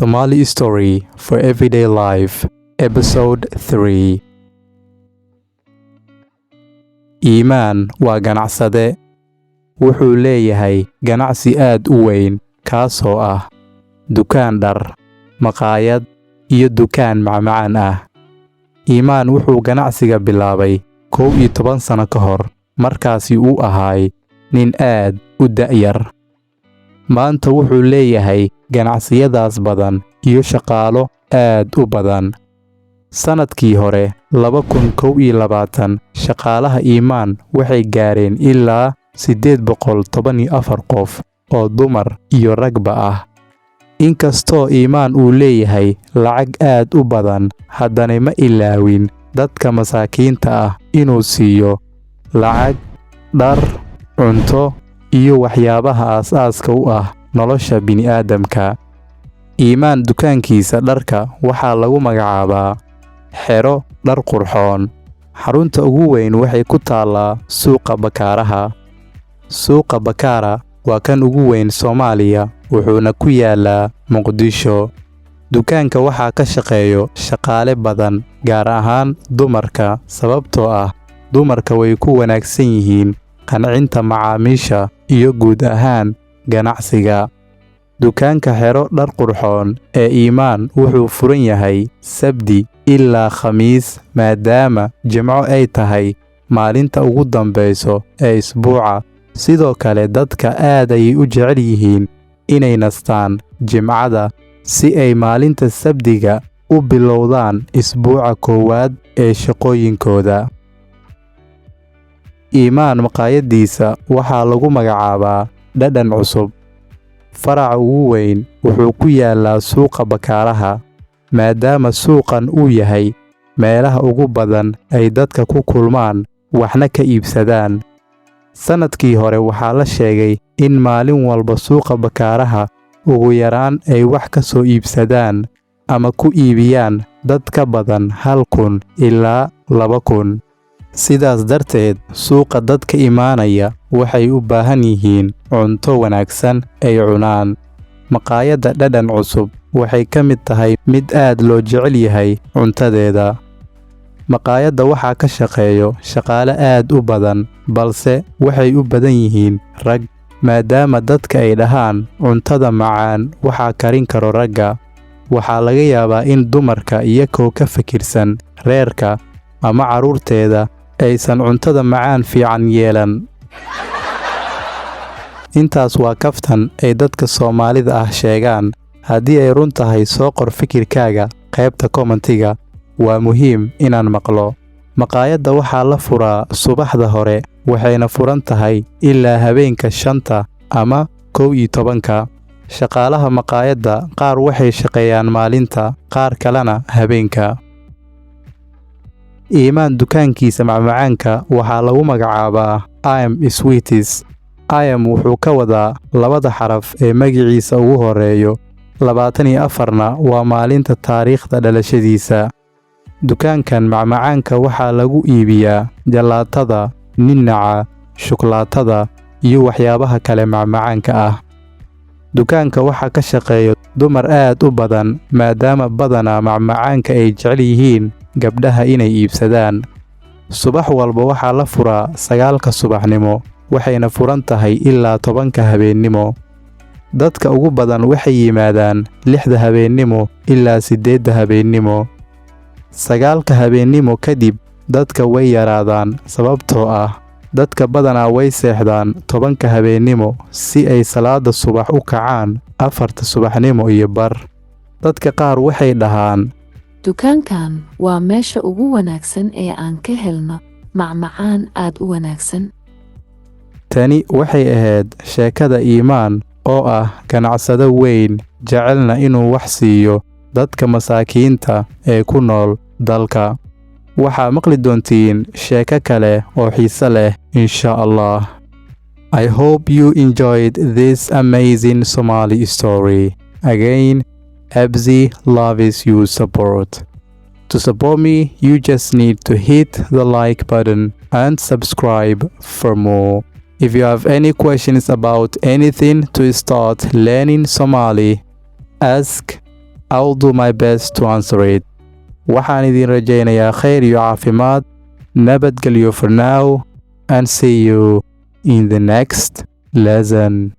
Somali Story for Everyday Life, Episode 3. Iimaan waa ganacsade. Wuxuu leeyahay ganacsi aad u weyn, kaasoo ah dukaan dhar, maqaayad iyo dukaan macmacaan ah. Iimaan wuxuu ganacsiga bilaabay 11 sano ka hor, markaasi uu ahaay nin aad u da'yar. Maanta wuxuu leeyahay ganacsiyadaas badan iyo shaqaalo aad u badan. Sanadkii hore 2021, shaqaalaha Iimaan waxay gaareen ilaa 814 qof oo dumar iyo ragba ah. Inkastoo Iimaan uu leeyahay lacag aad u badan, haddana ma ilaawin dadka masaakiinta ah inuu siiyo lacag, dhar, cunto iyo waxyaabaha aas-aaska u ah nolosha bini'aadamka. Iimaan dukaankiisa dharka waxaa lagu magacaabaa Xero Dhar Qurxoon. Xarunta ugu weyn waxay ku taallaa Suuqa Bakaaraha. Suuqa Bakaara waa kan ugu weyn Soomaaliya, wuxuuna ku yaalaa Muqdisho. Dukaanka waxaa ka shaqeeyo shaqaale badan, gaar ahaan dumarka, sababtoo ah dumarka way ku wanaagsan yihiin qancinta macaamiisha iyo guud ahaan ganacsiga. Dukaanka Xero Dhar Qurxoon ee Iimaan wuxuu furan yahay Sabti ilaa Khamiis, maadaama Jimco ay tahay maalinta ugu dambeyso ee isbuuca. Sidoo kale dadka aad ayay u jecel yihiin inay nastaan Jimcada si ay maalinta Sabtiga u bilowdaan isbuuca koowaad ee shaqooyinkooda. Iimaan maqaayadiisa waxaa lagu magacaabaa Dhadhan Cusub. Faraca ugu weyn wuxuu ku yaalaa Suuqa Bakaaraha, maadaama suuqan uu yahay meelaha ugu badan ay dadka ku kulmaan waxna ka iibsadaan. Sanadkii hore waxaa la sheegay in maalin walba Suuqa Bakaaraha ugu yaraan ay wax ka soo iibsadaan ama ku iibiyaan dad ka badan 1,000 ilaa 2,000. Sidaas darteed, suuqa dadka imaanaya waxay u baahan yihiin cunto wanaagsan ay cunaan. Maqaayadda Dhadhan Cusub waxay ka mid tahay mid aad loo jecel yahay cuntadeeda. Maqaayadda waxaa ka shaqeeyo shaqaale aad u badan, balse waxay u badan yihiin rag, maadaama dadka ay dhahaan cuntada macaan waxaa karin karo ragga. Waxaa laga yaabaa in dumarka iyagoo ka fikirsan reerka ama carruurteeda aysan cuntada macaan fiican yeelan. Intaas waa kaftan ay dadka Soomaalida ah sheegaan. Haddii ay run tahay, soo qor fikirkaaga qaybta commentiga. Waa muhiim inaan maqlo. Maqaayadda waxaa la furaa subaxda hore, waxayna furan tahay ilaa habeenka 5 ama 11. Shaqaalaha maqaayadda qaar waxay shaqeeyaan maalinta, qaar kalena habeenka. Iimaan dukaankiisa macmacaanka waxaa lagu magacaabaa I'm Sweeties. I'm wuxuu ka wadaa labada xaraf ee magaciisa ugu horeeyo. 24na waa maalinta taariikhda dhalashadiisa. Dukaankan macmacaanka waxaa lagu iibiyaa jalaatada, ninaca, shukulaatada iyo waxyaabaha kale macmacaanka ah. Dukaanka waxaa ka shaqeeyo dumar aad u badan, maadaama badanaa macmacaanka ay jecel yihiin gabdhaha inay iibsadaan. Subax walba waxaa la furaa 9 subaxnimo, waxayna furan tahay ilaa 10 habeennimo. Dadka ugu badan waxay yimaadaan 6 habeennimo ilaa 8 habeennimo. 9 habeennimo kadib dadka way yaraadaan, sababtoo ah dadka badanaa way seexdaan 10 habeennimo si ay salaada subax u kacaan 4 subaxnimo iyo bar. Dadka qaar waxay dhahaan dukaankan waa meesha ugu wanaagsan ee aan ka helno macmacaan aad u wanaagsan. Tani waxay ahayd sheekada Iimaan oo ah ganacsade weyn, jecelna inuu wax siiyo dadka masaakiinta ee ku nool dalka. Waxaa maqli doontiin sheeko kale oo xiiso leh insha Allah. I hope you enjoyed this amazing Somali story. Again, Abzi loves your support. To support me, you just need to hit the like button and subscribe for more. If you have any questions about anything to start learning Somali, ask I'll do my best to answer it. Waxaan idin rajaynayaa khayr iyo caafimaad. Nabadgelyo for now and see you in the next lesson.